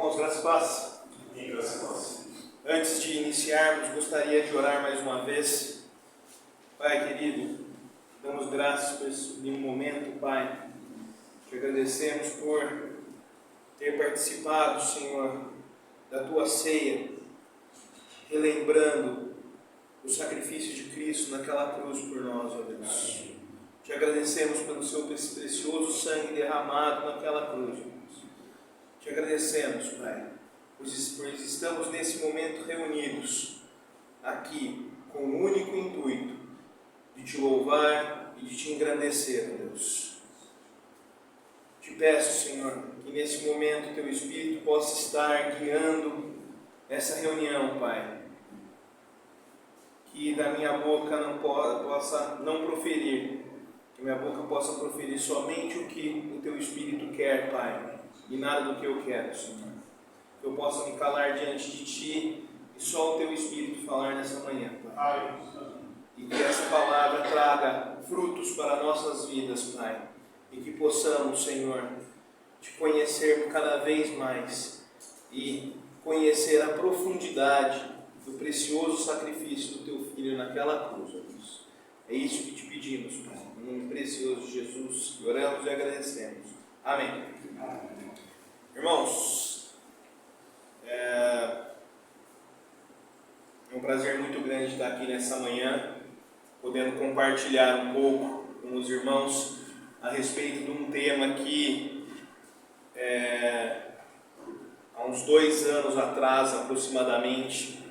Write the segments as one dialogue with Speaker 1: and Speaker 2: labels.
Speaker 1: Irmãos, graças a paz.
Speaker 2: Amém, graças a Deus.
Speaker 1: Antes de iniciarmos, gostaria de orar mais uma vez. Pai querido, damos graças por esse momento, Pai. Te agradecemos por ter participado, Senhor, da Tua ceia, relembrando o sacrifício de Cristo naquela cruz por nós, ó Deus. Te agradecemos pelo Seu precioso sangue derramado naquela cruz, ó Deus. Te agradecemos, Pai, pois estamos nesse momento reunidos aqui com o único intuito de Te louvar e de Te engrandecer, ó Deus. Te peço, Senhor, que nesse momento Teu Espírito possa estar guiando essa reunião, Pai. Que da minha boca possa não proferir, que minha boca possa proferir somente o que o Teu Espírito quer, Pai, e nada do que eu quero, Senhor. Que eu possa me calar diante de Ti e só o Teu Espírito falar nessa manhã, Pai. E que essa palavra traga frutos para nossas vidas, Pai. E que possamos, Senhor, Te conhecer cada vez mais e conhecer a profundidade do precioso sacrifício do Teu Filho naquela cruz, ó Deus. É isso que Te pedimos, Pai. Em nome precioso de Jesus, que oramos e agradecemos. Amém. Irmãos, é um prazer muito grande estar aqui nessa manhã, podendo compartilhar um pouco com os irmãos a respeito de um tema que há uns 2 anos atrás, aproximadamente,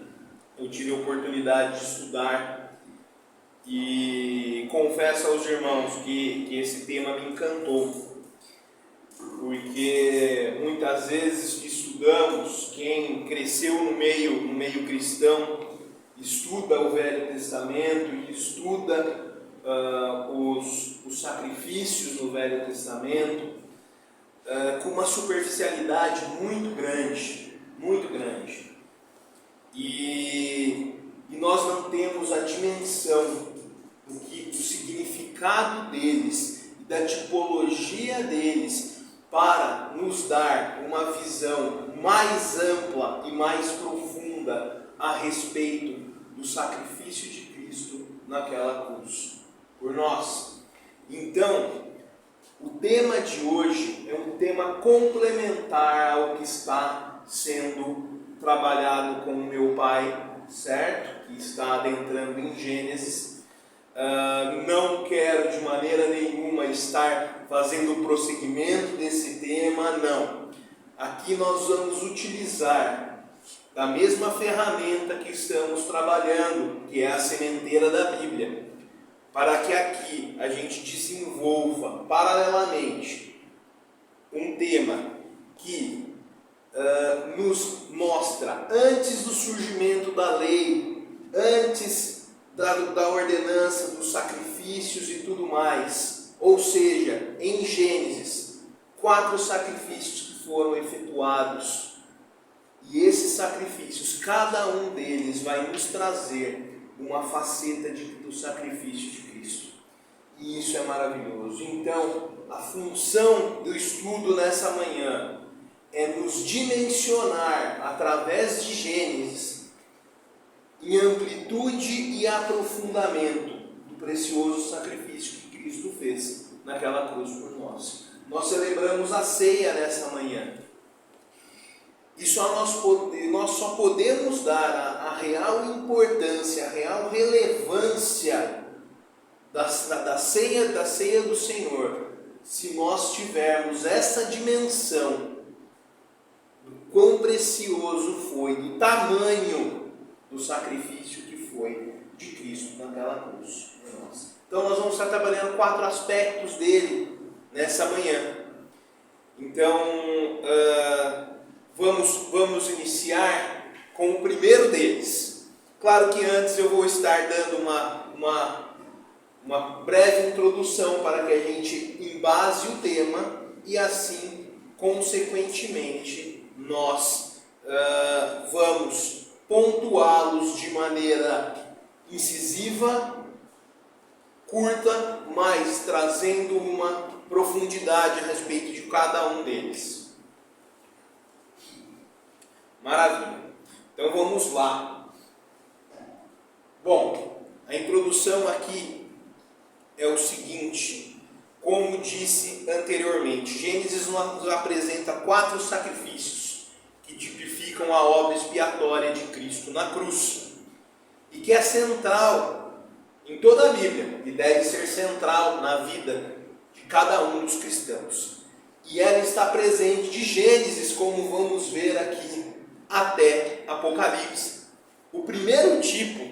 Speaker 1: eu tive a oportunidade de estudar e confesso aos irmãos que esse tema me encantou, porque muitas vezes estudamos, quem cresceu no meio cristão, estuda o Velho Testamento e estuda os sacrifícios no Velho Testamento com uma superficialidade muito grande, muito grande. E nós não temos a dimensão do significado deles e da tipologia deles para nos dar uma visão mais ampla e mais profunda a respeito do sacrifício de Cristo naquela cruz por nós. Então, o tema de hoje é um tema complementar ao que está sendo trabalhado com o meu pai, certo? Que está adentrando em Gênesis. Não quero de maneira nenhuma estar fazendo o prosseguimento desse tema, não. Aqui nós vamos utilizar da mesma ferramenta que estamos trabalhando, que é a sementeira da Bíblia, para que aqui a gente desenvolva paralelamente um tema que nos mostra antes do surgimento da lei, antes da ordenança, dos sacrifícios e tudo mais. Ou seja, em Gênesis, 4 sacrifícios que foram efetuados. E esses sacrifícios, cada um deles vai nos trazer uma faceta do sacrifício de Cristo. E isso é maravilhoso. Então, a função do estudo nessa manhã é nos dimensionar, através de Gênesis, em amplitude e aprofundamento do precioso sacrifício que Cristo fez naquela cruz por nós. Nós celebramos a ceia nessa manhã. E nós só podemos dar a real importância, a real relevância da ceia do Senhor, se nós tivermos essa dimensão do quão precioso foi, do tamanho do sacrifício que foi de Cristo naquela cruz por nós. Então nós vamos estar trabalhando 4 aspectos dele nessa manhã. Então vamos iniciar com o primeiro deles. Claro que antes eu vou estar dando uma breve introdução para que a gente embase o tema e assim, consequentemente, nós vamos pontuá-los de maneira incisiva, curta, mas trazendo uma profundidade a respeito de cada um deles. Maravilha. Então vamos lá. Bom, a introdução aqui é o seguinte. Como disse anteriormente, Gênesis nos apresenta 4 sacrifícios que tipificam a obra expiatória de Cristo na cruz, e que é central em toda a Bíblia e deve ser central na vida de cada um dos cristãos. E ela está presente de Gênesis, como vamos ver aqui, até Apocalipse. O primeiro tipo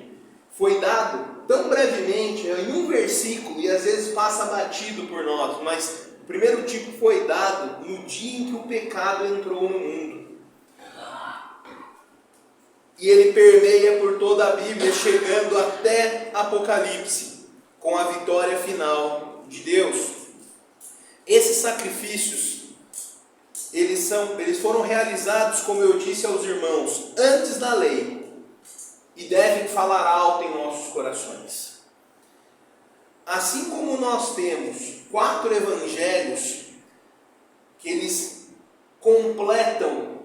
Speaker 1: foi dado tão brevemente, em um versículo, e às vezes passa batido por nós, mas o primeiro tipo foi dado no dia em que o pecado entrou no mundo. E ele permeia por toda a Bíblia, chegando até Apocalipse, com a vitória final de Deus. Esses sacrifícios, eles foram realizados, como eu disse aos irmãos, antes da lei, e devem falar alto em nossos corações. Assim como nós temos 4 evangelhos, que eles completam,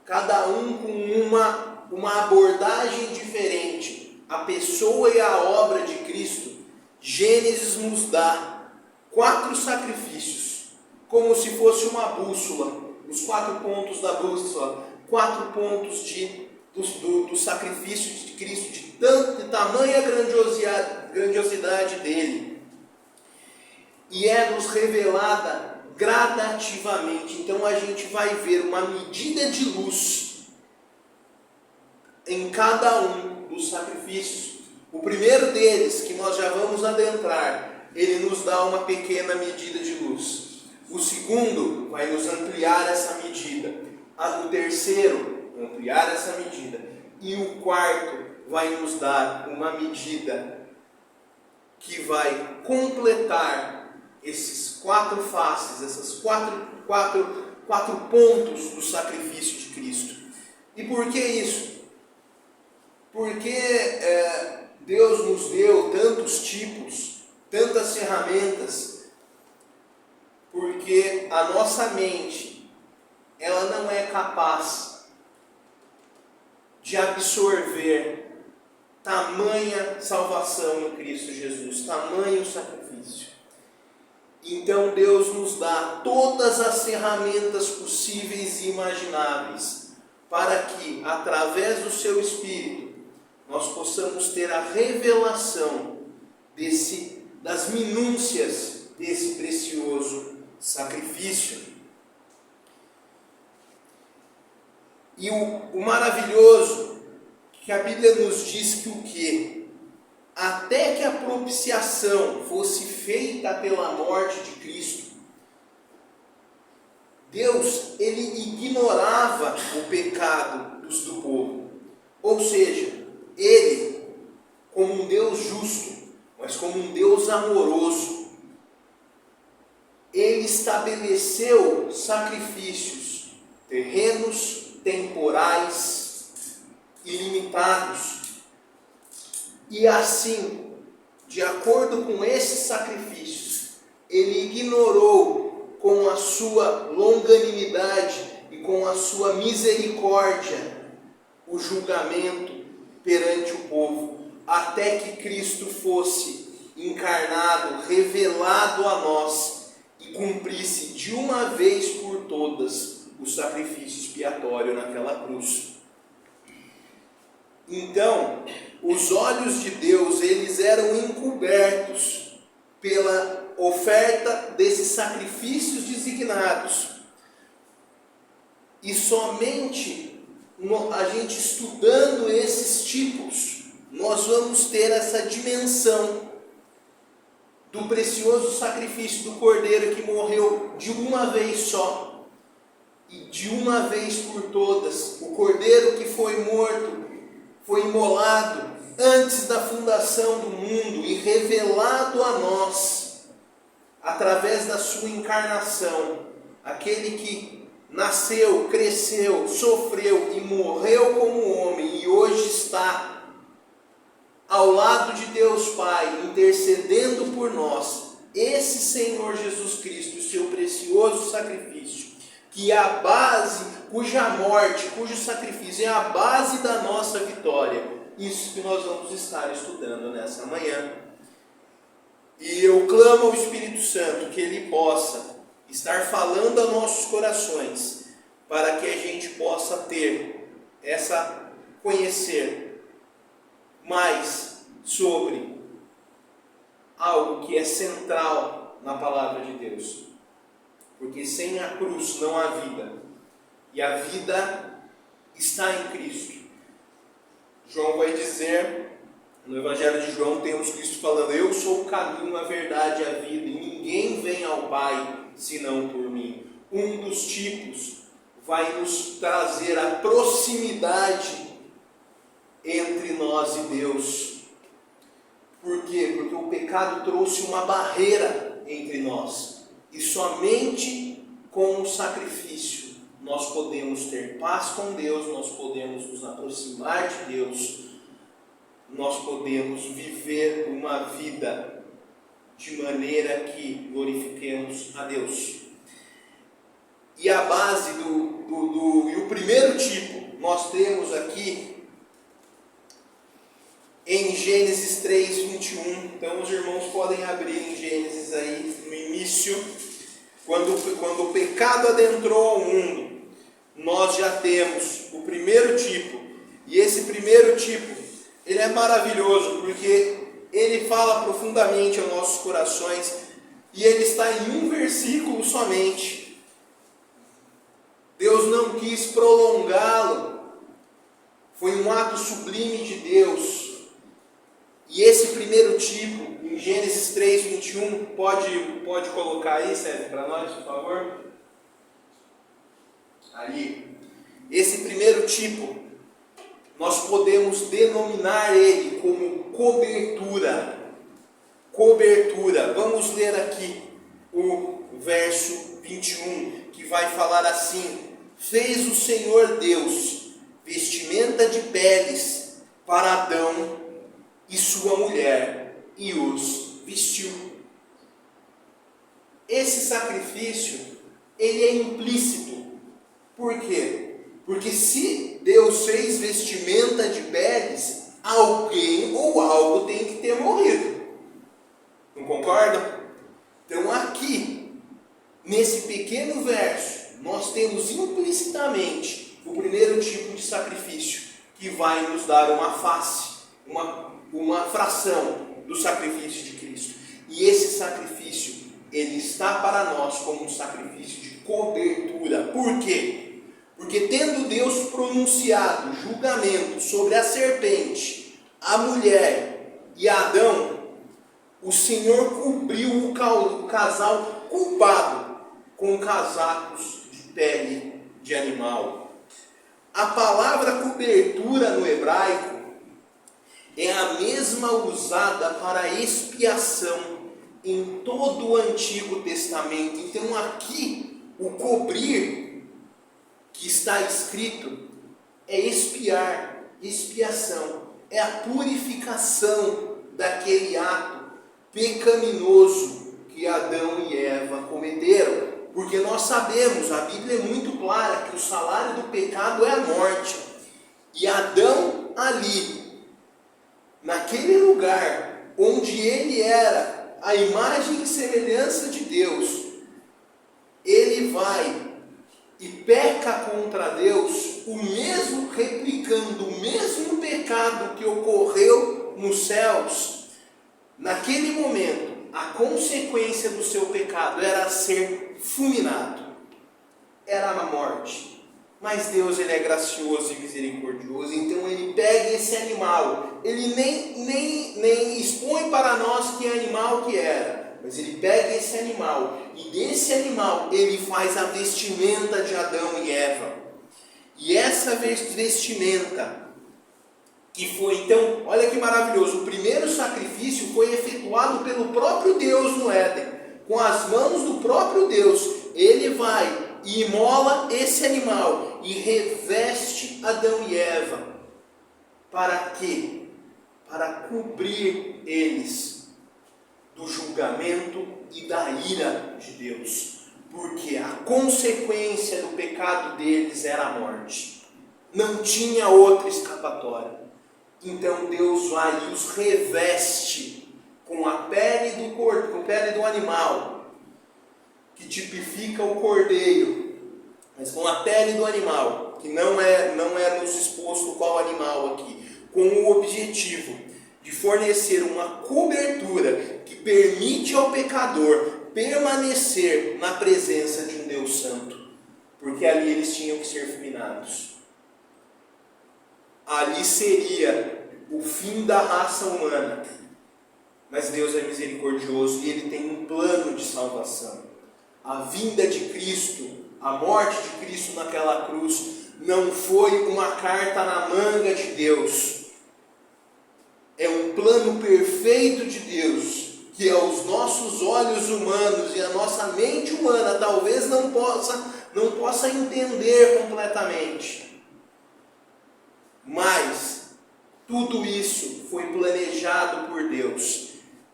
Speaker 1: cada um com uma abordagem diferente, a pessoa e a obra de Cristo, Gênesis nos dá 4 sacrifícios, como se fosse uma bússola, os 4 pontos da bússola, 4 pontos do sacrifício de Cristo, de tamanha grandiosidade dele, e é nos revelada gradativamente. Então a gente vai ver uma medida de luz em cada um dos sacrifícios. O primeiro deles, que nós já vamos adentrar, ele nos dá uma pequena medida de luz. O segundo vai nos ampliar essa medida. O terceiro, ampliar essa medida. E o quarto vai nos dar uma medida que vai completar esses 4 faces, esses quatro pontos do sacrifício de Cristo. E por que isso? Porque Deus nos deu tantos tipos, tantas ferramentas, porque a nossa mente, ela não é capaz de absorver tamanha salvação em Cristo Jesus, tamanho sacrifício. Então Deus nos dá todas as ferramentas possíveis e imagináveis, para que, através do seu Espírito, nós possamos ter a revelação das minúcias desse precioso sacrifício. E o maravilhoso, que a Bíblia nos diz que o quê? Até que a propiciação fosse feita pela morte de Cristo, Deus, ele ignorava o pecado do povo. Ou seja, ele, como um Deus justo, mas como um Deus amoroso, ele estabeleceu sacrifícios terrenos, temporais, ilimitados. E assim, de acordo com esses sacrifícios, ele ignorou com a sua longanimidade e com a sua misericórdia o julgamento perante o povo, até que Cristo fosse encarnado, revelado a nós e cumprisse de uma vez por todas o sacrifício expiatório naquela cruz. Então, os olhos de Deus, eles eram encobertos pela oferta desses sacrifícios designados. E somente a gente estudando esses tipos, nós vamos ter essa dimensão do precioso sacrifício do Cordeiro que morreu de uma vez só e de uma vez por todas. O Cordeiro que foi morto, foi imolado antes da fundação do mundo e revelado a nós através da sua encarnação. Aquele que nasceu, cresceu, sofreu e morreu como homem e hoje está ao lado de Deus Pai, intercedendo por nós. Esse Senhor Jesus Cristo, o seu precioso sacrifício, que é a base, cuja morte, cujo sacrifício é a base da nossa vitória. Isso que nós vamos estar estudando nessa manhã. E eu clamo ao Espírito Santo que Ele possa estar falando a nossos corações, para que a gente possa conhecer mais sobre algo que é central na palavra de Deus. Porque sem a cruz não há vida, e a vida está em Cristo. João vai dizer, no Evangelho de João temos Cristo falando: eu sou o caminho, a verdade e a vida, e ninguém vem ao Pai senão por mim. Um dos tipos vai nos trazer a proximidade entre nós e Deus. Por quê? Porque o pecado trouxe uma barreira entre nós, e somente com o sacrifício nós podemos ter paz com Deus, nós podemos nos aproximar de Deus, nós podemos viver uma vida de maneira que glorifiquemos a Deus. E a base e o primeiro tipo nós temos aqui em Gênesis 3, 21. Então os irmãos podem abrir em Gênesis aí no início, quando o pecado adentrou ao mundo, nós já temos o primeiro tipo. E esse primeiro tipo, ele é maravilhoso, porque ele fala profundamente aos nossos corações, e ele está em um versículo somente. Deus não quis prolongá-lo, foi um ato sublime de Deus. E esse primeiro tipo, em Gênesis 3, 21, pode colocar aí, Sérgio, para nós, por favor? Ali. Esse primeiro tipo, nós podemos denominar ele como cobertura. Cobertura. Vamos ler aqui o verso 21, que vai falar assim: fez o Senhor Deus vestimenta de peles para Adão e sua mulher, e os vestiu. Esse sacrifício, ele é implícito. Por quê? Porque se Deus fez vestimenta de peles, alguém ou algo tem que ter morrido. Não concordam? Então aqui, nesse pequeno verso, nós temos implicitamente o primeiro tipo de sacrifício, que vai nos dar uma face, uma fração do sacrifício de Cristo. E esse sacrifício, ele está para nós como um sacrifício de cobertura. Por quê? Porque tendo Deus pronunciado julgamento sobre a serpente, a mulher e Adão, o Senhor cobriu o casal culpado com casacos de pele de animal. A palavra cobertura no hebraico é a mesma usada para expiação em todo o Antigo Testamento. Então aqui, o cobrir que está escrito é expiar, expiação, é a purificação daquele ato pecaminoso que Adão e Eva cometeram. Porque nós sabemos, a Bíblia é muito clara, que o salário do pecado é a morte. E Adão ali, naquele lugar onde ele era a imagem e semelhança de Deus, ele vai e peca contra Deus, replicando o mesmo pecado que ocorreu nos céus. Naquele momento, a consequência do seu pecado era ser fulminado, era a morte. Mas Deus, ele é gracioso e misericordioso, então ele pega esse animal, ele nem expõe para nós que animal que era, mas ele pega esse animal, e desse animal ele faz a vestimenta de Adão e Eva. E essa vestimenta, que foi então, olha que maravilhoso, o primeiro sacrifício foi efetuado pelo próprio Deus no Éden, com as mãos do próprio Deus. Ele vai e imola esse animal e reveste Adão e Eva. Para quê? Para cobrir eles do julgamento e da ira de Deus. porque a consequência do pecado deles era a morte. Não tinha outra escapatória. Então Deus vai e os reveste com a pele do corpo, com a pele do animal, que tipifica o cordeiro, mas com a pele do animal, que não é nos exposto qual animal aqui, com o objetivo de fornecer uma cobertura que permite ao pecador permanecer na presença de um Deus Santo, porque ali eles tinham que ser fulminados. Ali seria o fim da raça humana, mas Deus é misericordioso e Ele tem um plano de salvação. A vinda de Cristo, a morte de Cristo naquela cruz, não foi uma carta na manga de Deus. É um plano perfeito de Deus, que aos nossos olhos humanos e a nossa mente humana talvez não possa entender completamente. Mas tudo isso foi planejado por Deus.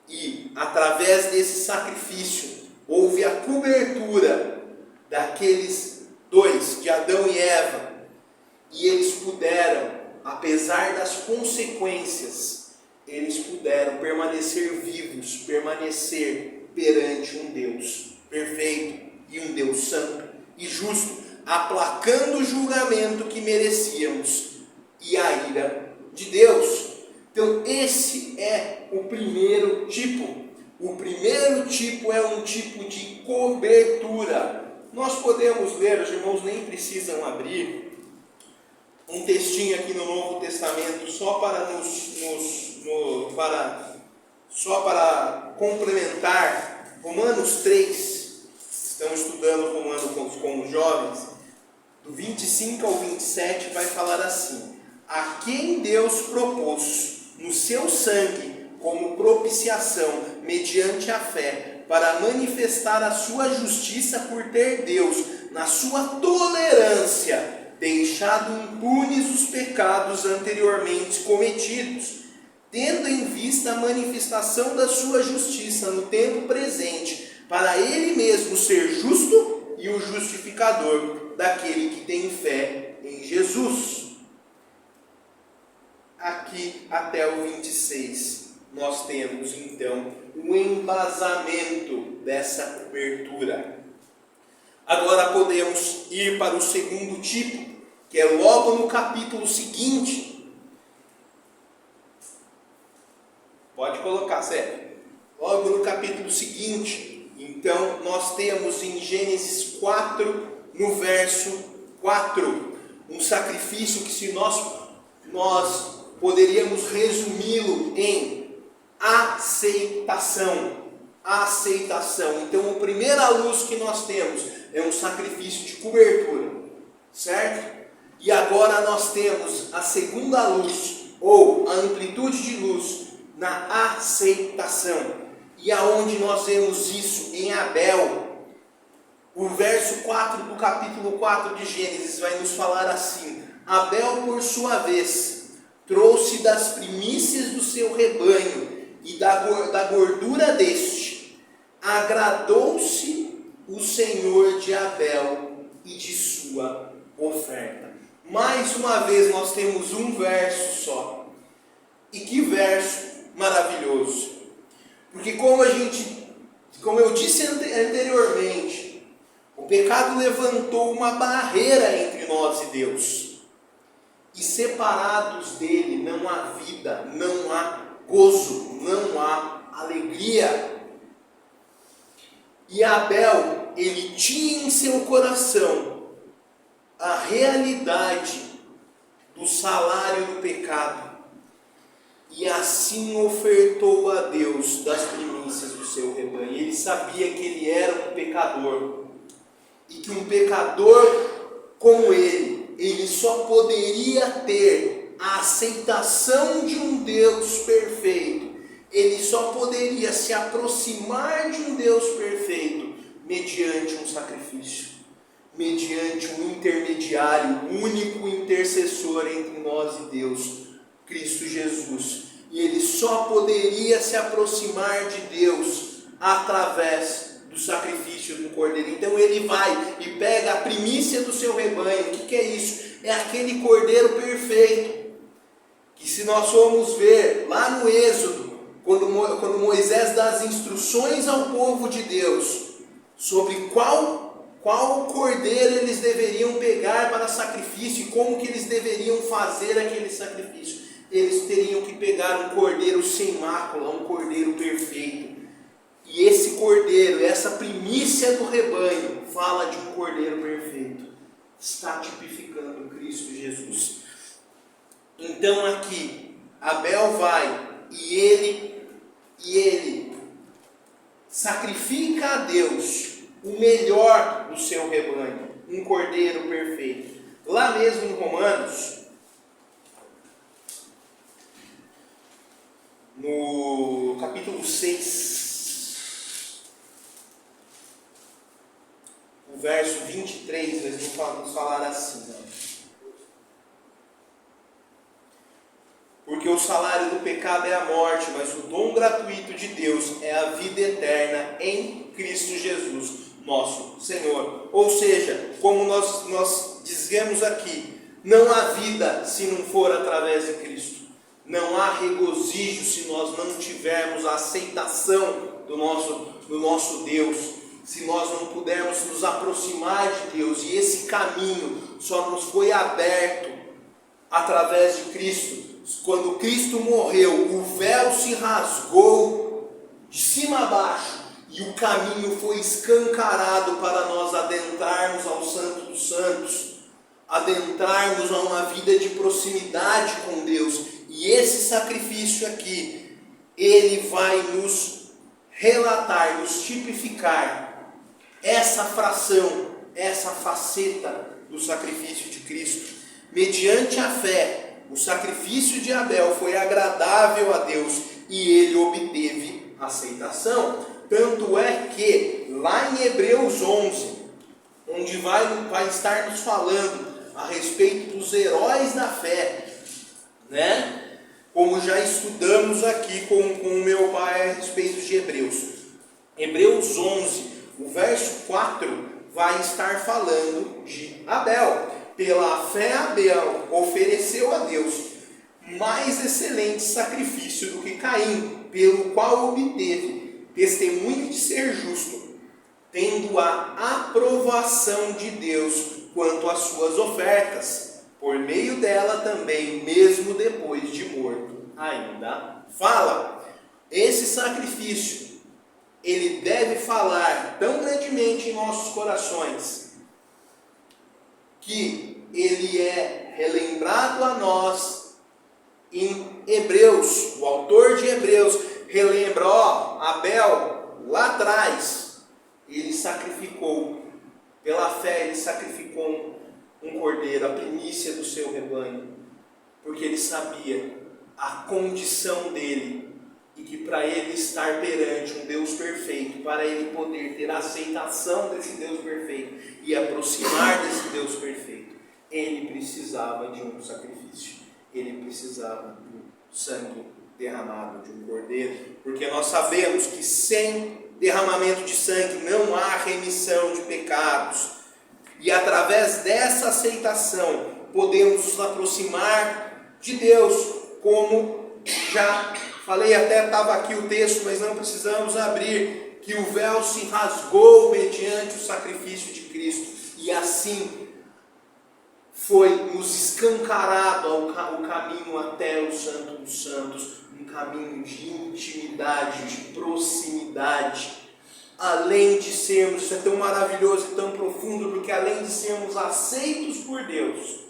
Speaker 1: E através desse sacrifício houve a cobertura daqueles dois, de Adão e Eva. E eles puderam, apesar das consequências, eles puderam permanecer vivos, permanecer perante um Deus perfeito e um Deus santo e justo, aplacando o julgamento que merecíamos e a ira de Deus. Então esse é o primeiro tipo. O primeiro tipo é um tipo de cobertura. Nós podemos ler, os irmãos nem precisam abrir, um textinho aqui no Novo Testamento só para complementar. Romanos 3, estamos estudando Romanos com os jovens, do 25 ao 27 vai falar assim: a quem Deus propôs no seu sangue como propiciação mediante a fé, para manifestar a sua justiça por ter Deus, na sua tolerância, deixado impunes os pecados anteriormente cometidos, tendo em vista a manifestação da sua justiça no tempo presente, para ele mesmo ser justo e o justificador daquele que tem fé em Jesus. Aqui até o 26, nós temos então o embasamento dessa cobertura. Agora podemos ir para o segundo tipo, que é logo no capítulo seguinte. Pode colocar, Sérgio. Logo no capítulo seguinte, então, nós temos em Gênesis 4, no verso 4, um sacrifício que se nós poderíamos resumi-lo em aceitação. Aceitação. Então, a primeira luz que nós temos é um sacrifício de cobertura, certo? E agora nós temos a segunda luz, ou a amplitude de luz, na aceitação. E aonde nós vemos isso? Em Abel. O verso 4 do capítulo 4 de Gênesis vai nos falar assim: Abel, por sua vez, trouxe das primícias do seu rebanho e da gordura deste. Agradou-se o Senhor de Abel e de sua oferta. Mais uma vez nós temos um verso só. E que verso maravilhoso. Porque como eu disse anteriormente, o pecado levantou uma barreira entre nós e Deus. E separados dele não há vida, não há gozo, não há alegria. E Abel, ele tinha em seu coração a realidade do salário do pecado. E assim ofertou a Deus das primícias do seu rebanho. Ele sabia que ele era um pecador. E que um pecador como ele só poderia ter a aceitação de um Deus perfeito. Ele só poderia se aproximar de um Deus perfeito mediante um sacrifício, mediante um intermediário, único intercessor entre nós e Deus, Cristo Jesus. E ele só poderia se aproximar de Deus através do sacrifício do cordeiro. Então ele vai e pega a primícia do seu rebanho. O que é isso? É aquele cordeiro perfeito, que se nós formos ver lá no Êxodo, quando Moisés dá as instruções ao povo de Deus sobre qual cordeiro eles deveriam pegar para sacrifício e como que eles deveriam fazer aquele sacrifício, eles teriam que pegar um cordeiro sem mácula, um cordeiro perfeito. E esse cordeiro, essa primícia do rebanho, fala de um cordeiro perfeito, está tipificando Cristo Jesus. Então aqui, Abel vai e ele sacrifica a Deus o melhor do seu rebanho, um cordeiro perfeito. Lá mesmo em Romanos, no capítulo 6, o verso 23, nós vamos falar assim, né? Porque o salário do pecado é a morte, mas o dom gratuito de Deus é a vida eterna em Cristo Jesus, nosso Senhor. Ou seja, como nós dizemos aqui, não há vida se não for através de Cristo. Não há regozijo se nós não tivermos a aceitação do nosso Deus. Se nós não pudermos nos aproximar de Deus. E esse caminho só nos foi aberto através de Cristo. Quando Cristo morreu, o véu se rasgou de cima a baixo e o caminho foi escancarado para nós adentrarmos ao Santo dos Santos, adentrarmos a uma vida de proximidade com Deus. E esse sacrifício aqui, ele vai nos relatar, nos tipificar essa fração, essa faceta do sacrifício de Cristo. Mediante a fé, o sacrifício de Abel foi agradável a Deus e ele obteve aceitação. Tanto é que lá em Hebreus 11, onde vai estar nos falando a respeito dos heróis da fé, né? Como já estudamos aqui com o meu pai a respeito de Hebreus. Hebreus 11, o verso 4, vai estar falando de Abel. Pela fé Abel ofereceu a Deus mais excelente sacrifício do que Caim, pelo qual obteve testemunho de ser justo, tendo a aprovação de Deus quanto às suas ofertas. Por meio dela também, mesmo depois de morto, ainda fala. Esse sacrifício, ele deve falar tão grandemente em nossos corações, que ele é relembrado a nós em Hebreus. O autor de Hebreus relembra, Abel, lá atrás, ele sacrificou, pela fé ele sacrificou um cordeiro, a primícia do seu rebanho, porque ele sabia a condição dele, e que para ele estar perante um Deus perfeito, para ele poder ter a aceitação desse Deus perfeito e aproximar desse Deus perfeito, ele precisava de um sacrifício, ele precisava do sangue derramado de um cordeiro, porque nós sabemos que sem derramamento de sangue não há remissão de pecados, e através dessa aceitação podemos nos aproximar de Deus, como já falei, até estava aqui o texto, mas não precisamos abrir, que o véu se rasgou mediante o sacrifício de Cristo, e assim foi nos escancarado o caminho até o Santo dos Santos, um caminho de intimidade, de proximidade. Além de sermos, isso é tão maravilhoso e tão profundo, porque além de sermos aceitos por Deus,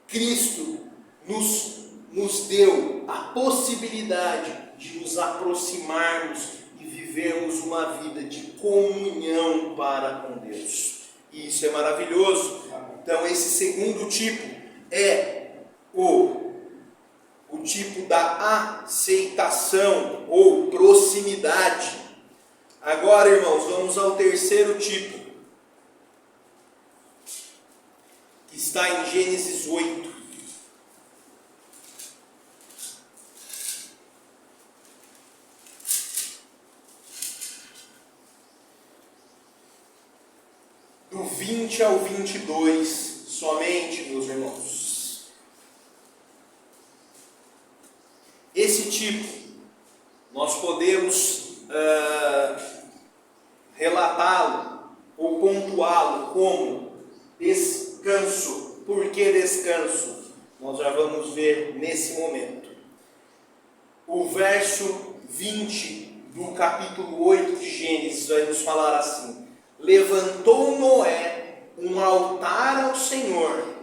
Speaker 1: Cristo nos deu a possibilidade de nos aproximarmos e vivermos uma vida de comunhão para com Deus. E isso é maravilhoso. Então esse segundo tipo é o tipo da aceitação ou proximidade. Agora, irmãos, vamos ao terceiro tipo, que está em Gênesis 8. do 20 ao 22, somente, meus irmãos. Esse tipo, nós podemos relatá-lo ou pontuá-lo como descanso. Por que descanso? Nós já vamos ver nesse momento. O verso 20 do capítulo 8 de Gênesis vai nos falar assim: levantou Noé um altar ao Senhor,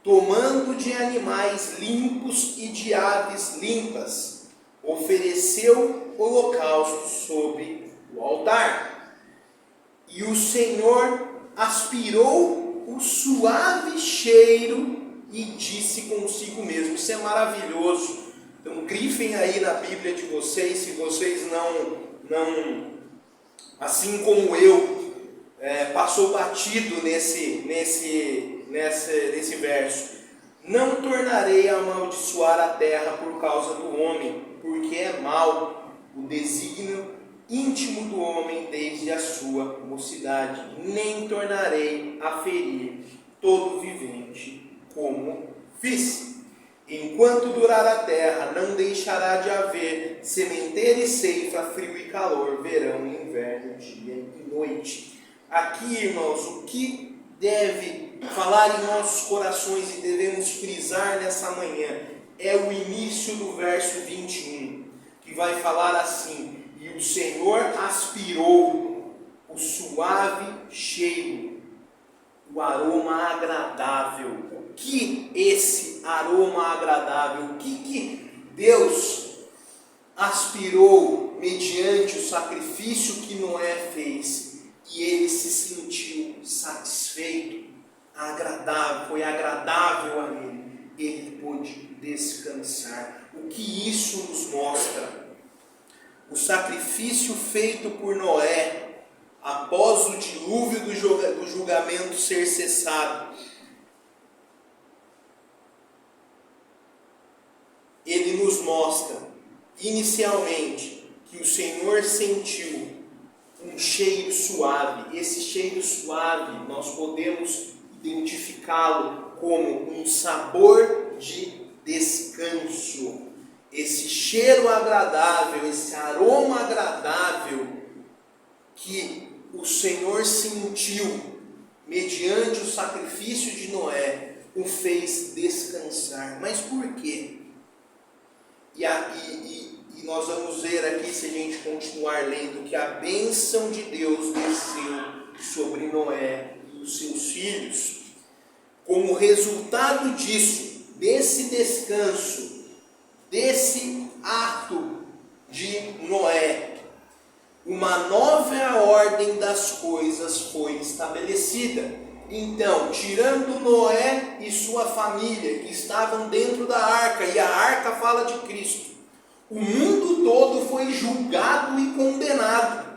Speaker 1: tomando de animais limpos e de aves limpas, ofereceu holocausto sobre o altar. E o Senhor aspirou o suave cheiro e disse consigo mesmo. Isso é maravilhoso. Então grifem aí na Bíblia de vocês, se vocês não assim como eu, passou batido nesse verso. Não tornarei a amaldiçoar a terra por causa do homem, porque é mau o desígnio íntimo do homem desde a sua mocidade. Nem tornarei a ferir todo vivente como fiz. Enquanto durar a terra, não deixará de haver sementeira e ceifa, frio e calor, verão e inverno, dia e noite. Aqui, irmãos, o que deve falar em nossos corações e devemos frisar nessa manhã é o início do verso 21, que vai falar assim: e o Senhor aspirou o suave cheiro, o aroma agradável. O que esse aroma agradável, o que Deus aspirou mediante o sacrifício que Noé fez, e ele se sentiu satisfeito, agradável, foi agradável a ele pôde descansar. O que isso nos mostra? O sacrifício feito por Noé após o dilúvio do julgamento ser cessado, ele nos mostra, inicialmente, que o Senhor sentiu um cheiro suave. Esse cheiro suave, nós podemos identificá-lo como um sabor de descanso. Esse cheiro agradável, esse aroma agradável que o Senhor sentiu mediante o sacrifício de Noé, o fez descansar. Mas por quê? E nós vamos ver aqui, se a gente continuar lendo, que a bênção de Deus desceu sobre Noé e os seus filhos. Como resultado disso, desse descanso, desse ato de Noé, uma nova ordem das coisas foi estabelecida. Então, tirando Noé e sua família, que estavam dentro da arca, e a arca fala de Cristo, o mundo todo foi julgado e condenado.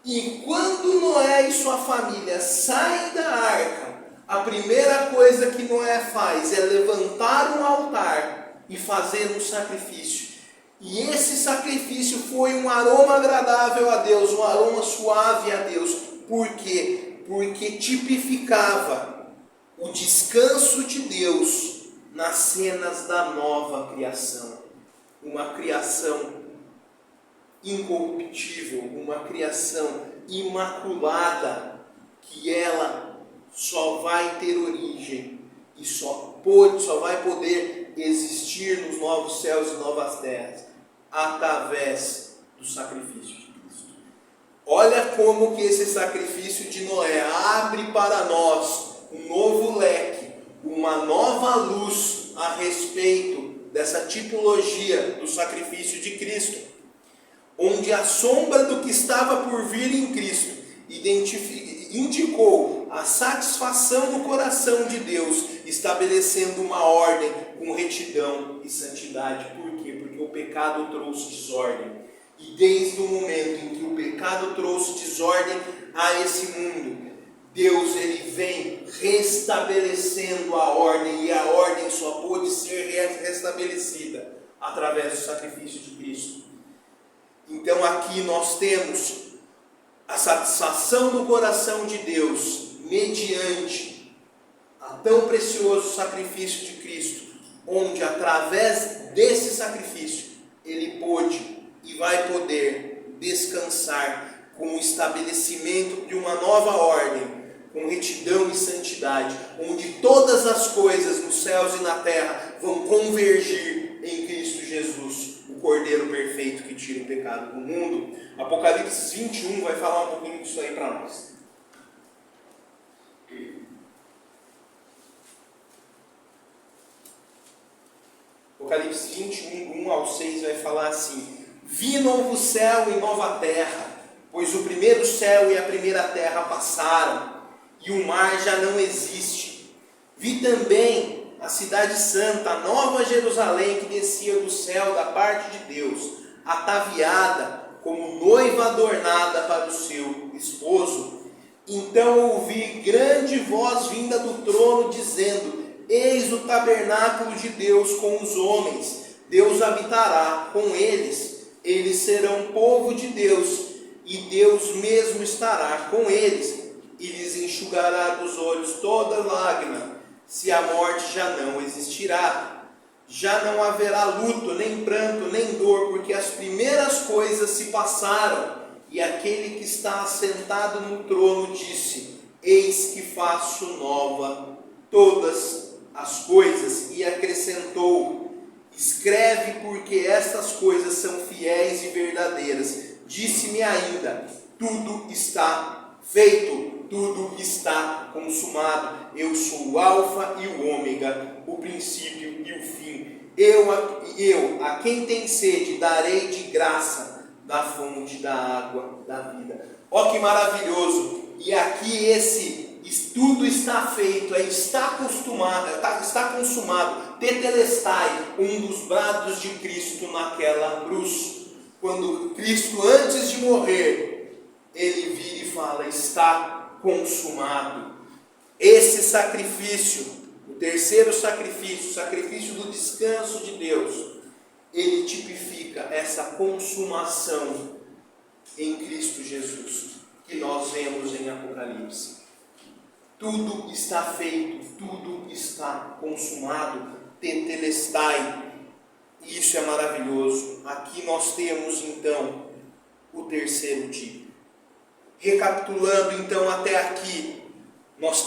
Speaker 1: E quando Noé e sua família saem da arca, a primeira coisa que Noé faz é levantar um altar e fazer um sacrifício. E esse sacrifício foi um aroma agradável a Deus, um aroma suave a Deus. Por quê? Porque tipificava o descanso de Deus nas cenas da nova criação. Uma criação incorruptível, uma criação imaculada, que ela só vai ter origem e só vai poder existir nos novos céus e novas terras através do sacrifício de Cristo. Olha como que esse sacrifício de Noé abre para nós um novo leque, uma nova luz a respeito dessa tipologia do sacrifício de Cristo, onde a sombra do que estava por vir em Cristo indicou a satisfação do coração de Deus, estabelecendo uma ordem com retidão e santidade. Por quê? Porque o pecado trouxe desordem. E desde o momento em que o pecado trouxe desordem a esse mundo, Deus ele vem restabelecendo a ordem, e a ordem só pôde ser restabelecida através do sacrifício de Cristo. Então aqui nós temos a satisfação do coração de Deus, mediante a tão precioso sacrifício de Cristo, onde através desse sacrifício, Ele pôde e vai poder descansar com o estabelecimento de uma nova ordem, com retidão e santidade, onde todas as coisas nos céus e na terra vão convergir em Cristo Jesus, o Cordeiro perfeito que tira o pecado do mundo. Apocalipse 21 vai falar um pouquinho disso aí para nós. Apocalipse 21, 1 ao 6 vai falar assim: Vi novo céu e nova terra, pois o primeiro céu e a primeira terra passaram, e o mar já não existe. Vi também a cidade santa, a nova Jerusalém, que descia do céu da parte de Deus, ataviada como noiva adornada para o seu esposo. Então ouvi grande voz vinda do trono, dizendo: Eis o tabernáculo de Deus com os homens, Deus habitará com eles, eles serão povo de Deus, e Deus mesmo estará com eles, e lhes enxugará dos olhos toda lágrima, se a morte já não existirá. Já não haverá luto, nem pranto, nem dor, porque as primeiras coisas se passaram. E aquele que está assentado no trono disse: Eis que faço nova todas as coisas. E acrescentou: Escreve, porque estas coisas são fiéis e verdadeiras. Disse-me ainda: Tudo está feito, tudo está consumado. Eu sou o Alfa e o Ômega, o princípio e o fim. Eu, a quem tem sede, darei de graça da fonte da água da vida. Ó, que maravilhoso! E aqui tudo está feito, está consumado. Tetelestai, um dos brados de Cristo naquela cruz. Quando Cristo, antes de morrer, ele vira e fala: está consumado. Esse sacrifício, o terceiro sacrifício, o sacrifício do descanso de Deus, ele tipifica essa consumação em Cristo Jesus, que nós vemos em Apocalipse. Tudo está feito, tudo está consumado, tetelestai. Isso é maravilhoso. Aqui nós temos então o terceiro tipo. Recapitulando então até aqui, nós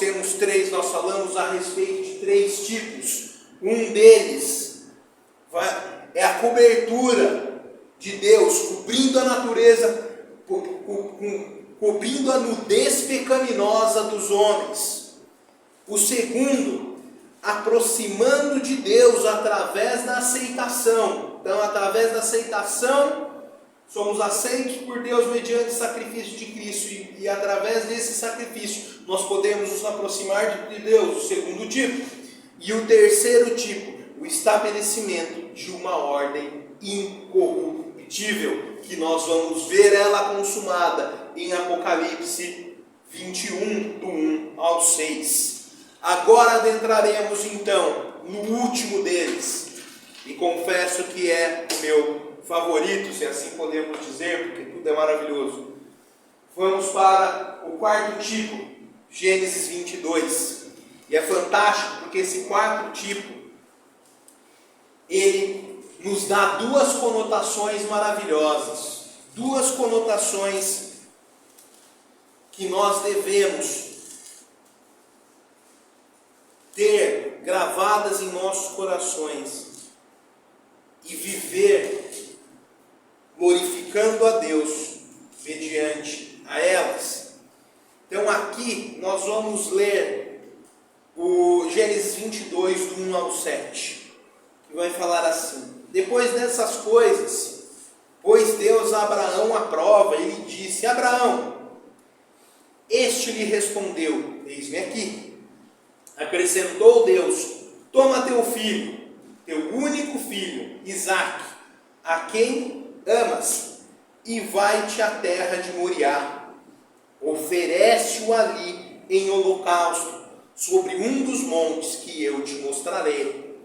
Speaker 1: falamos a respeito de três tipos. Um deles é a cobertura de Deus, cobrindo a natureza, cobrindo a nudez pecaminosa dos homens. O segundo, aproximando de Deus através da aceitação. Então, através da aceitação, somos aceitos por Deus mediante o sacrifício de Cristo, e através desse sacrifício nós podemos nos aproximar de Deus, o segundo tipo. E o terceiro tipo, o estabelecimento de uma ordem incorruptível, que nós vamos ver ela consumada em Apocalipse 21, do 1 ao 6. Agora adentraremos então no último deles, e confesso que é o meu favorito, se assim podemos dizer, porque tudo é maravilhoso. Vamos para o quarto tipo, Gênesis 22. E é fantástico, porque esse quarto tipo, ele nos dá duas conotações maravilhosas, duas conotações que nós devemos ter gravadas em nossos corações e viver glorificando a Deus mediante a elas. Então aqui nós vamos ler o Gênesis 22, do 1 ao 7, que vai falar assim: Depois dessas coisas, pôs Deus a Abraão à prova, e lhe disse: Abraão. Este lhe respondeu: Eis-me aqui. Acrescentou Deus: Toma teu filho, teu único filho, Isaque, a quem amas, e vai-te à terra de Moriá. Oferece-o ali em holocausto, sobre um dos montes que eu te mostrarei.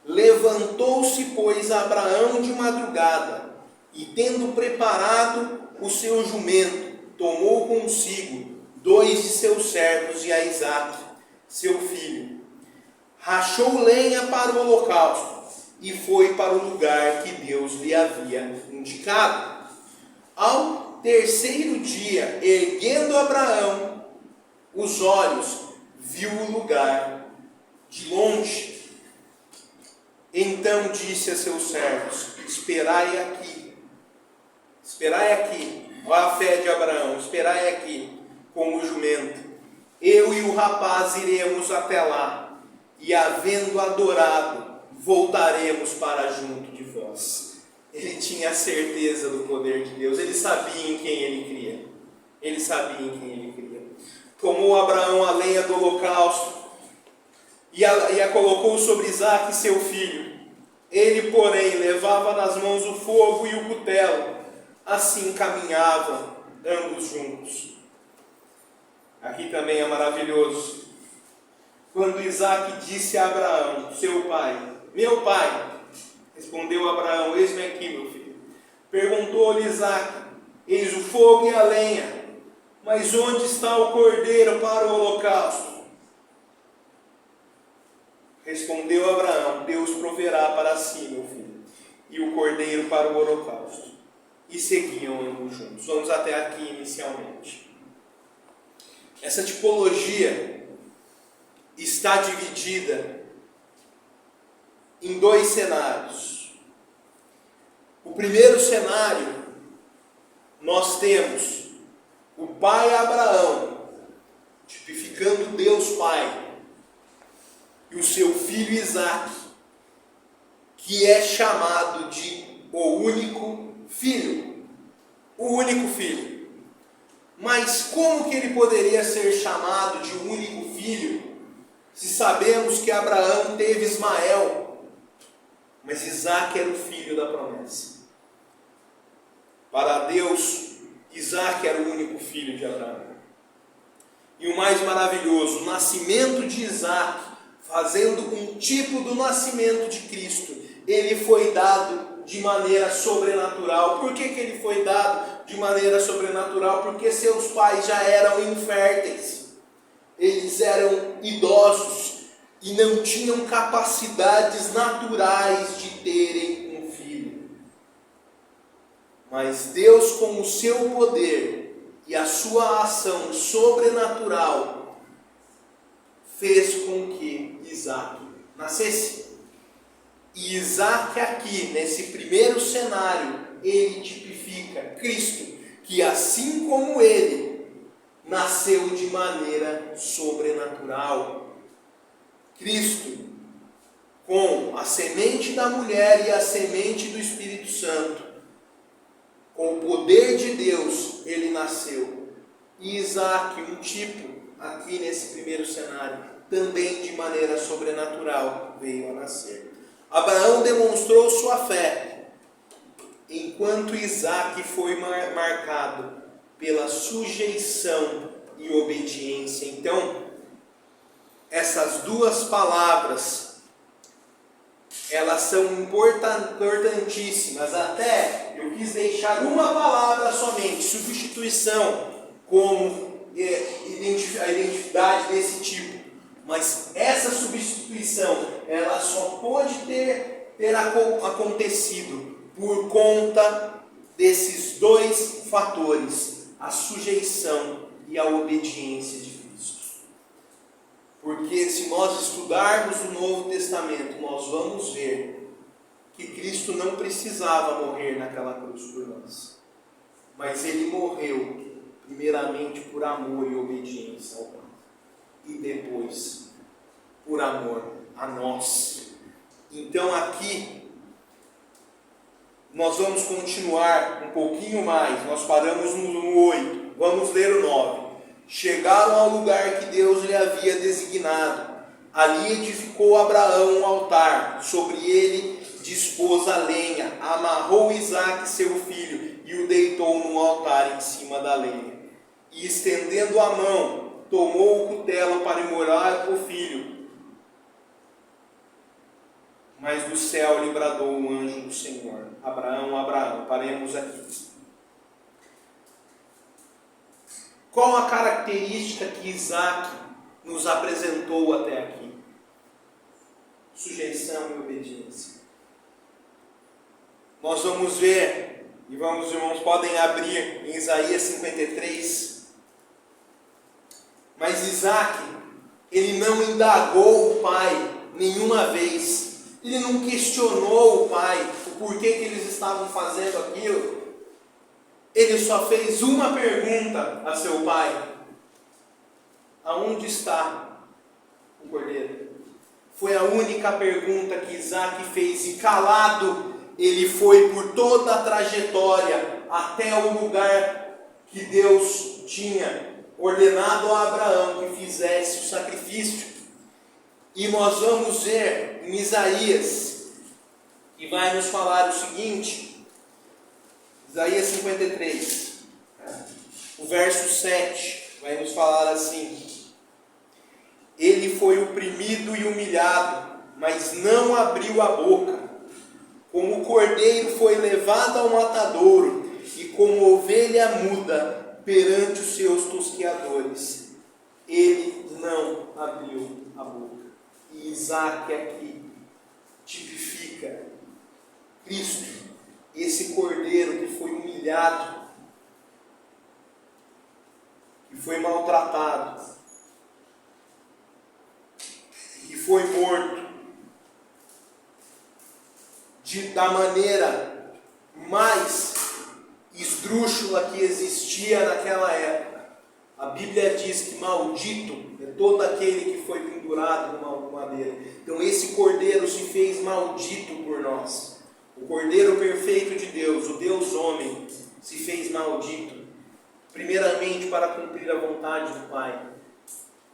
Speaker 1: Levantou-se, pois, Abraão de madrugada, e tendo preparado o seu jumento, tomou consigo 2 de seus servos e a Isaque, seu filho. Rachou lenha para o holocausto e foi para o lugar que Deus lhe havia indicado. Ao terceiro dia, erguendo Abraão os olhos, viu o lugar de longe. Então disse a seus servos: esperai aqui. Olha a fé de Abraão: esperai aqui com o jumento. Eu e o rapaz iremos até lá, e havendo adorado, voltaremos para junto de vós. Ele tinha certeza do poder de Deus, ele sabia em quem ele cria. Tomou Abraão a lenha do holocausto e a colocou sobre Isaque, seu filho. Ele, porém, levava nas mãos o fogo e o cutelo. Assim caminhavam ambos juntos. Aqui também é maravilhoso. Quando Isaque disse a Abraão, seu pai: meu pai, respondeu Abraão: eis-me aqui, meu filho. Perguntou-lhe Isaque: eis o fogo e a lenha, mas onde está o cordeiro para o holocausto? Respondeu Abraão: Deus proverá para si, meu filho, e o cordeiro para o holocausto. E seguiam ambos juntos. Vamos até aqui inicialmente. Essa tipologia está dividida em 2 cenários. O primeiro cenário, nós temos o pai Abraão, tipificando Deus Pai, e o seu filho Isaque, que é chamado de o único filho. O único filho. Mas como que ele poderia ser chamado de único filho, se sabemos que Abraão teve Ismael, mas Isaque era o filho da promessa? Para Deus, Isaque era o único filho de Abraão. E o mais maravilhoso, o nascimento de Isaque, fazendo um tipo do nascimento de Cristo, ele foi dado de maneira sobrenatural. Por que ele foi dado de maneira sobrenatural? Porque seus pais já eram inférteis, eles eram idosos e não tinham capacidades naturais de terem um filho. Mas Deus, com o seu poder e a sua ação sobrenatural, fez com que Isaque nascesse. E Isaque aqui, nesse primeiro cenário, ele tipifica Cristo, que assim como ele, nasceu de maneira sobrenatural. Cristo, com a semente da mulher e a semente do Espírito Santo, com o poder de Deus, ele nasceu. E Isaque, um tipo, aqui nesse primeiro cenário, também de maneira sobrenatural veio a nascer. Abraão demonstrou sua fé, enquanto Isaque foi marcado pela sujeição e obediência. Então, essas 2 palavras, elas são importantíssimas. Até eu quis deixar uma palavra somente, substituição, como a identidade desse tipo. Mas essa substituição, ela só pode ter acontecido por conta desses 2 fatores: a sujeição e a obediência de Cristo. Porque se nós estudarmos o Novo Testamento, nós vamos ver que Cristo não precisava morrer naquela cruz por nós, mas ele morreu primeiramente por amor e obediência ao Pai, e depois por amor a nós. Então aqui nós vamos continuar um pouquinho mais. Nós paramos no 8, vamos ler o 9. Chegaram ao lugar que Deus lhe havia designado. Ali edificou Abraão um altar, sobre ele dispôs a lenha, amarrou Isaque seu filho e o deitou no altar em cima da lenha. E estendendo a mão, tomou o cutelo para imolar o filho. Mas do céu lhe bradou um anjo do Senhor: Abraão, Abraão. Paremos aqui. Qual a característica que Isaac nos apresentou até aqui? Sujeição e obediência. Nós vamos ver, e os irmãos podem abrir em Isaías 53. Mas Isaac, ele não indagou o pai nenhuma vez. Ele não questionou o pai, o porquê que eles estavam fazendo aquilo. Ele só fez uma pergunta a seu pai: aonde está o cordeiro? Foi a única pergunta que Isaac fez, e calado ele foi por toda a trajetória até o lugar que Deus tinha ordenado a Abraão que fizesse o sacrifício. E nós vamos ver em Isaías, que vai nos falar o seguinte, Isaías 53, o verso 7, vai nos falar assim: ele foi oprimido e humilhado, mas não abriu a boca. Como o cordeiro foi levado ao matadouro, e como ovelha muda perante os seus tosqueadores, ele não abriu a boca. E Isaac aqui tipifica Cristo, esse cordeiro que foi humilhado, que foi maltratado, que foi morto da maneira mais esdrúxula que existia naquela época. A Bíblia diz que maldito é todo aquele que foi pendurado numa madeira. Então esse cordeiro se fez maldito por nós. O cordeiro perfeito de Deus, o Deus homem, se fez maldito, primeiramente para cumprir a vontade do Pai,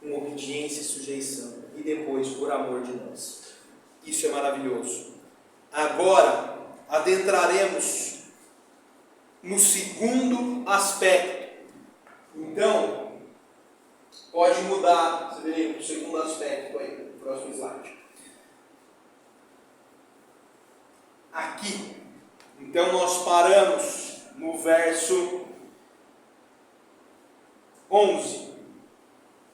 Speaker 1: com obediência e sujeição, e depois por amor de nós. Isso é maravilhoso. Agora adentraremos no segundo aspecto. Então, pode mudar, Severino, o segundo aspecto aí, no próximo slide. Aqui, então nós paramos no verso 11.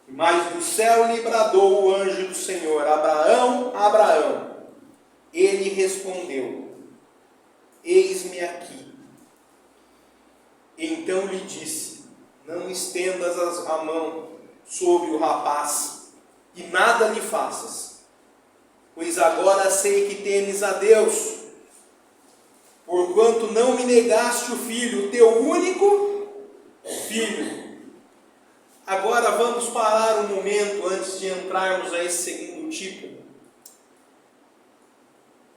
Speaker 1: Mas do céu lhe bradou o anjo do Senhor: Abraão, Abraão. Ele respondeu: eis-me aqui. Então lhe disse: não estendas a mão sobre o rapaz, e nada lhe faças, pois agora sei que temes a Deus, porquanto não me negaste o filho, o teu único filho. Agora vamos parar um momento antes de entrarmos a esse segundo tipo.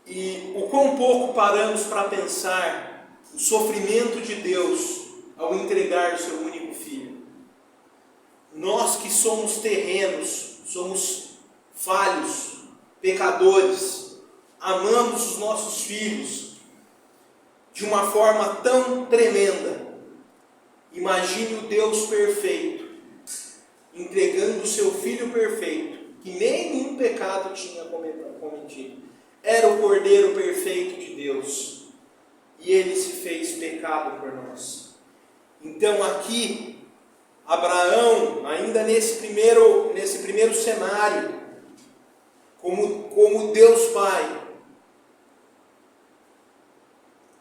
Speaker 1: E o quão pouco paramos para pensar o sofrimento de Deus ao entregar o seu único filho. Nós que somos terrenos, somos falhos, pecadores, amamos os nossos filhos de uma forma tão tremenda. Imagine o Deus perfeito entregando o seu filho perfeito, que nenhum pecado tinha cometido. Era o cordeiro perfeito de Deus, e ele se fez pecado por nós. Então aqui, Abraão, ainda nesse primeiro cenário, como Deus Pai,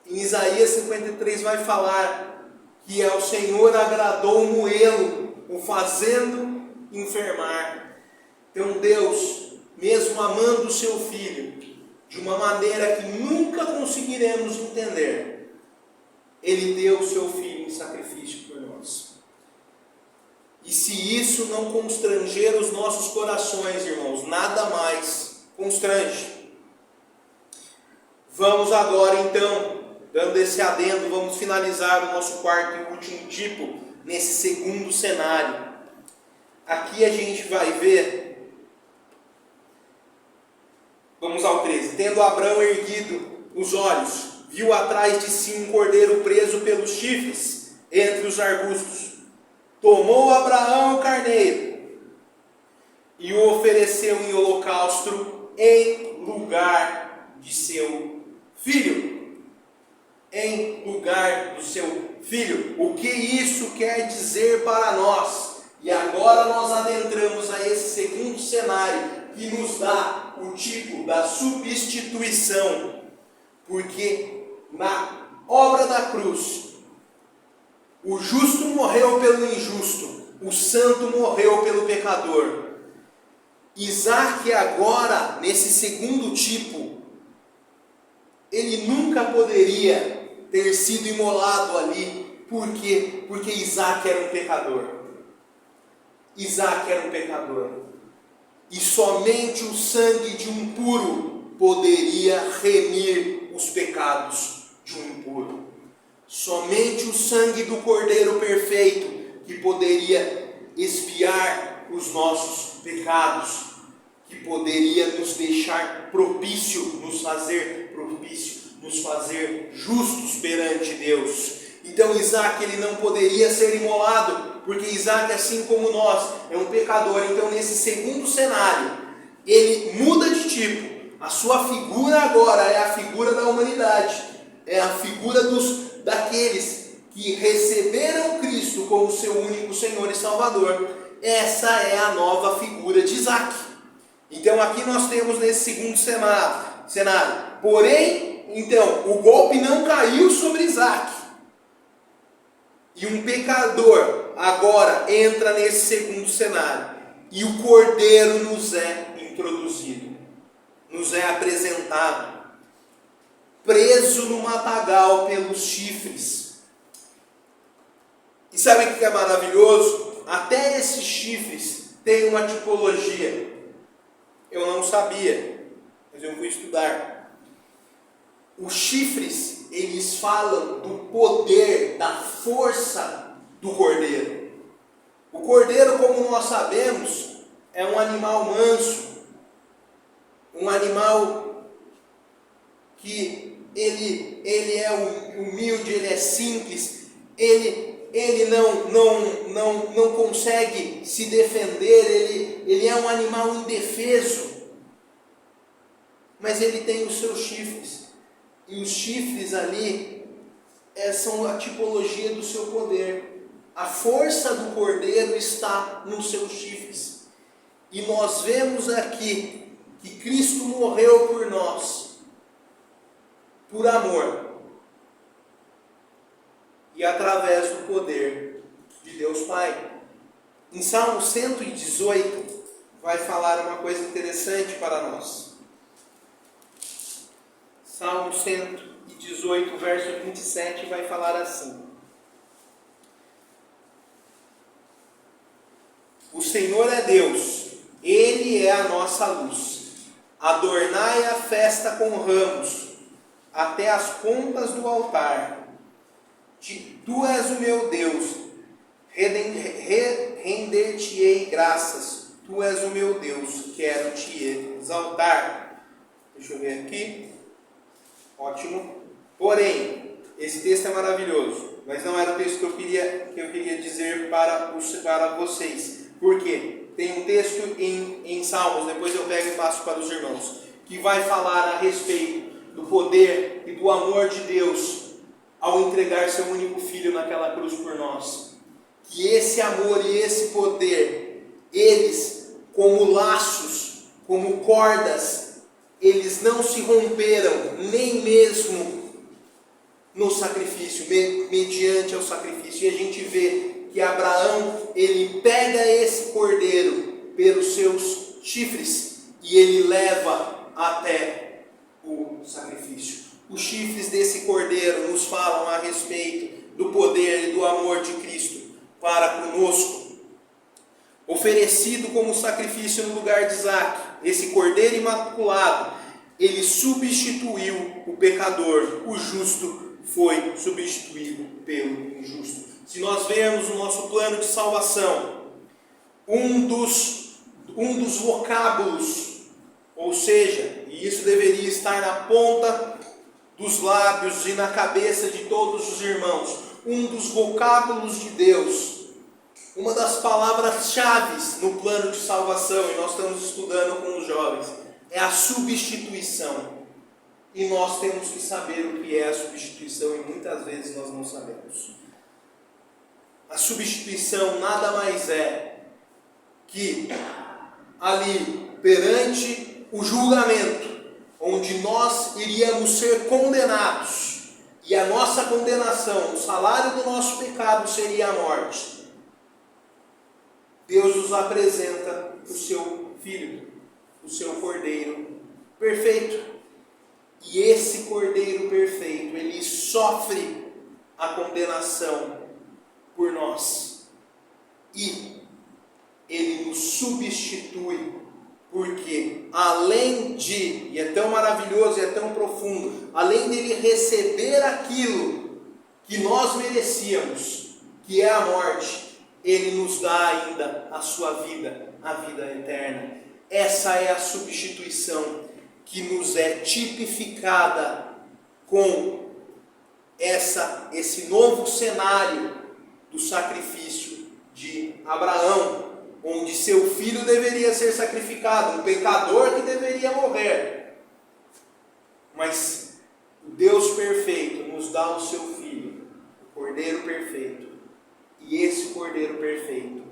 Speaker 1: em Isaías 53 vai falar que ao Senhor agradou moê-lo, o fazendo enfermar. Então Deus, mesmo amando o seu filho de uma maneira que nunca conseguiremos entender, ele deu o seu filho em sacrifício por nós. E se isso não constranger os nossos corações, irmãos, nada mais constrange. Vamos agora então, dando esse adendo, vamos finalizar o nosso quarto e último tipo, nesse segundo cenário. Aqui a gente vai ver, vamos ao 13. Tendo Abraão erguido os olhos, viu atrás de si um cordeiro preso pelos chifres entre os arbustos. Tomou Abraão o carneiro e o ofereceu em holocausto em lugar de seu filho. em lugar do seu filho. O que isso quer dizer para nós? E agora nós adentramos a esse segundo cenário que nos dá o tipo da substituição. Porque na obra da cruz, o justo morreu pelo injusto, o santo morreu pelo pecador. Isaac agora, nesse segundo tipo, ele nunca poderia ter sido imolado ali. Por quê? Porque Isaac era um pecador. Isaac era um pecador. E somente o sangue de um puro poderia remir os pecados de um impuro. Somente o sangue do Cordeiro perfeito que poderia expiar os nossos pecados, que poderia nos deixar propício, nos fazer propício, nos fazer justos perante Deus. Então Isaac, ele não poderia ser imolado, porque Isaac, assim como nós, é um pecador. Então nesse segundo cenário, ele muda de tipo. A sua figura agora é a figura da humanidade, é a figura daqueles que receberam Cristo como seu único Senhor e Salvador. Essa é a nova figura de Isaac. Então aqui nós temos nesse segundo cenário. Porém, então, o golpe não caiu sobre Isaac. E um pecador agora entra nesse segundo cenário. E o Cordeiro nos é introduzido, nos é apresentado, preso no matagal pelos chifres. E sabe o que é maravilhoso? Até esses chifres têm uma tipologia. Eu não sabia, mas eu fui estudar. Os chifres, eles falam do poder, da força do cordeiro. O cordeiro, como nós sabemos, é um animal manso, um animal que ele é humilde, ele é simples, ele não consegue se defender, ele é um animal indefeso, mas ele tem os seus chifres, e os chifres ali são a tipologia do seu poder. A força do cordeiro está nos seus chifres, e nós vemos aqui que Cristo morreu por nós, por amor, e através do poder de Deus Pai. Em Salmo 118 vai falar uma coisa interessante para nós. Salmo 118, verso 27 vai falar assim: o Senhor é Deus, Ele é a nossa luz. Adornai a festa com ramos, até as pontas do altar. Tu és o meu Deus, render-te-ei graças. Tu és o meu Deus, quero te exaltar. Deixa eu ver aqui. Ótimo. Porém, esse texto é maravilhoso, mas não era o texto que eu queria dizer para vocês. Por quê? Tem um texto em Salmos, depois eu pego e passo para os irmãos, que vai falar a respeito do poder e do amor de Deus ao entregar seu único filho naquela cruz por nós. Que esse amor e esse poder, eles, como laços, como cordas, eles não se romperam, nem mesmo no sacrifício, mediante ao sacrifício. E a gente vê que Abraão, ele pega esse cordeiro pelos seus chifres e ele leva até o sacrifício. Os chifres desse cordeiro nos falam a respeito do poder e do amor de Cristo para conosco, oferecido como sacrifício no lugar de Isaac. Esse cordeiro imaculado, ele substituiu o pecador, o justo foi substituído pelo injusto. Se nós vemos o nosso plano de salvação, um dos vocábulos, ou seja, e isso deveria estar na ponta dos lábios e na cabeça de todos os irmãos, um dos vocábulos de Deus, uma das palavras-chave no plano de salvação, e nós estamos estudando com os jovens, é a substituição. E nós temos que saber o que é a substituição e muitas vezes nós não sabemos. A substituição nada mais é que ali perante o julgamento, onde nós iríamos ser condenados, e a nossa condenação, o salário do nosso pecado seria a morte, Deus nos apresenta o seu Filho, o seu Cordeiro perfeito. E esse Cordeiro perfeito, ele sofre a condenação por nós. E ele nos substitui, porque além de, e é tão maravilhoso e é tão profundo, além dele receber aquilo que nós merecíamos, que é a morte, ele nos dá ainda a sua vida, a vida eterna. Essa é a substituição que nos é tipificada com esse novo cenário do sacrifício de Abraão, onde seu filho deveria ser sacrificado, um pecador que deveria morrer. Mas o Deus perfeito nos dá o seu Filho, o Cordeiro perfeito, e esse Cordeiro perfeito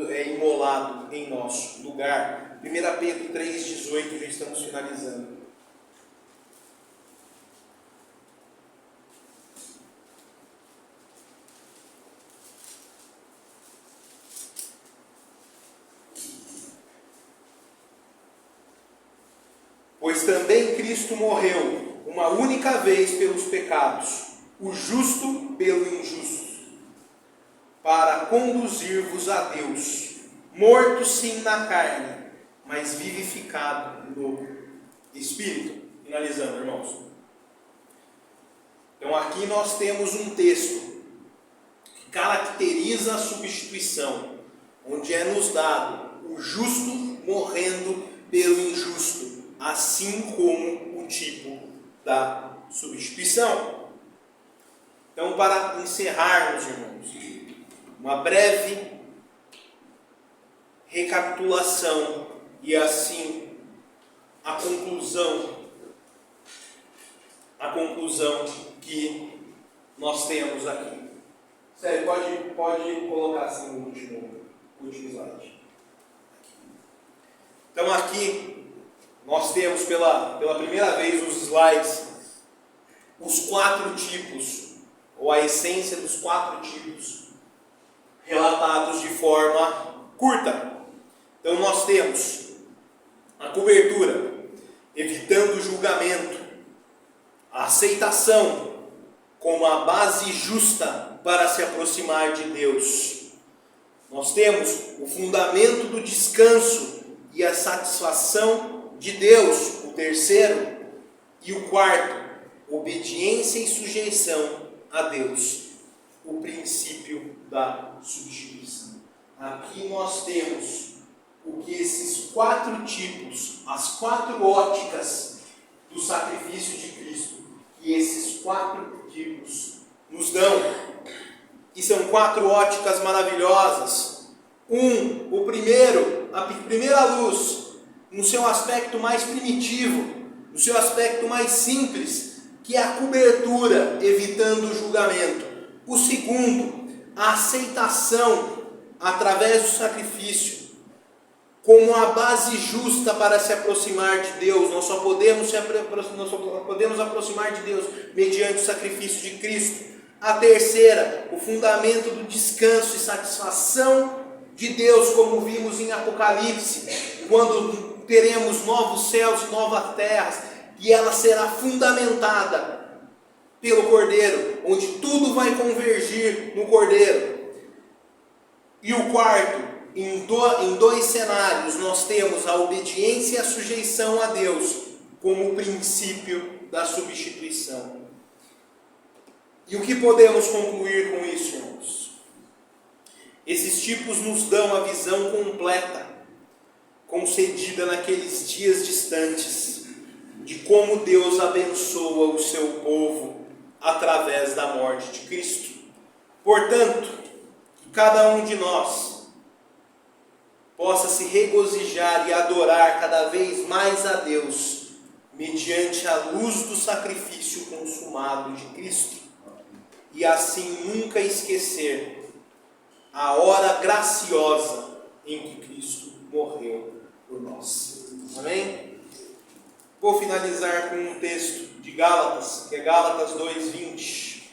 Speaker 1: é imolado em nosso lugar. 1 Pedro 3,18, já estamos finalizando. Pois também Cristo morreu uma única vez pelos pecados, o justo pelo injusto, para conduzir-vos a Deus, morto sim na carne, mas vivificado no Espírito. Finalizando, irmãos. Então aqui nós temos um texto que caracteriza a substituição, onde é nos dado o justo morrendo pelo injusto, assim como o tipo da substituição. Então, para encerrarmos, irmãos, uma breve recapitulação e assim a conclusão que nós temos aqui. Sério, pode colocar assim o último slide. Então aqui nós temos pela primeira vez nos slides os 4 tipos, ou a essência dos 4 tipos, relatados de forma curta. Então nós temos a cobertura, evitando o julgamento, a aceitação como a base justa para se aproximar de Deus. Nós temos o fundamento do descanso e a satisfação de Deus, o terceiro, e o quarto, obediência e sujeição a Deus, o princípio da substituição. Aqui nós temos o que esses 4 tipos, as 4 óticas do sacrifício de Cristo, que esses 4 tipos nos dão. E são 4 óticas maravilhosas. O primeiro, a primeira luz, no seu aspecto mais primitivo, no seu aspecto mais simples, que é a cobertura, evitando o julgamento. O segundo, a aceitação através do sacrifício, como a base justa para se aproximar de Deus. Nós só podemos aproximar de Deus mediante o sacrifício de Cristo. A terceira, o fundamento do descanso e satisfação de Deus, como vimos em Apocalipse, quando teremos novos céus e novas terras, e ela será fundamentada pelo Cordeiro, onde tudo vai convergir no Cordeiro. E o quarto, em 2 cenários, nós temos a obediência e a sujeição a Deus como o princípio da substituição. E o que podemos concluir com isso, irmãos? Esses tipos nos dão a visão completa, concedida naqueles dias distantes, de como Deus abençoa o seu povo através da morte de Cristo. Portanto, que cada um de nós possa se regozijar e adorar cada vez mais a Deus mediante a luz do sacrifício consumado de Cristo, e assim nunca esquecer a hora graciosa em que Cristo morreu por nós. Amém? Vou finalizar com um texto de Gálatas, que é Gálatas 2:20,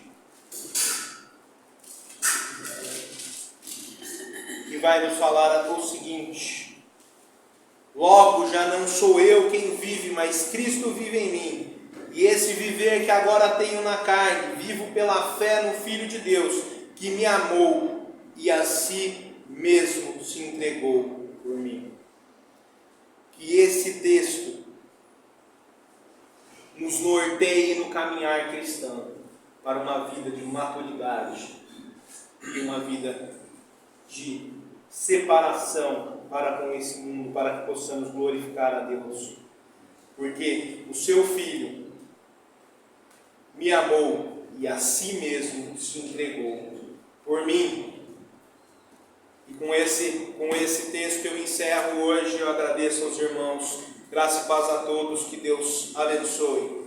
Speaker 1: que vai nos falar o seguinte: logo já não sou eu quem vive, mas Cristo vive em mim. E esse viver que agora tenho na carne, vivo pela fé no Filho de Deus, que me amou e a si mesmo se entregou por mim. Que esse texto nos norteie no caminhar cristão para uma vida de maturidade e uma vida de separação para com esse mundo, para que possamos glorificar a Deus. Porque o seu Filho me amou e a si mesmo se entregou por mim. E com esse texto eu encerro hoje. Eu agradeço aos irmãos. Graça e paz a todos. Que Deus abençoe.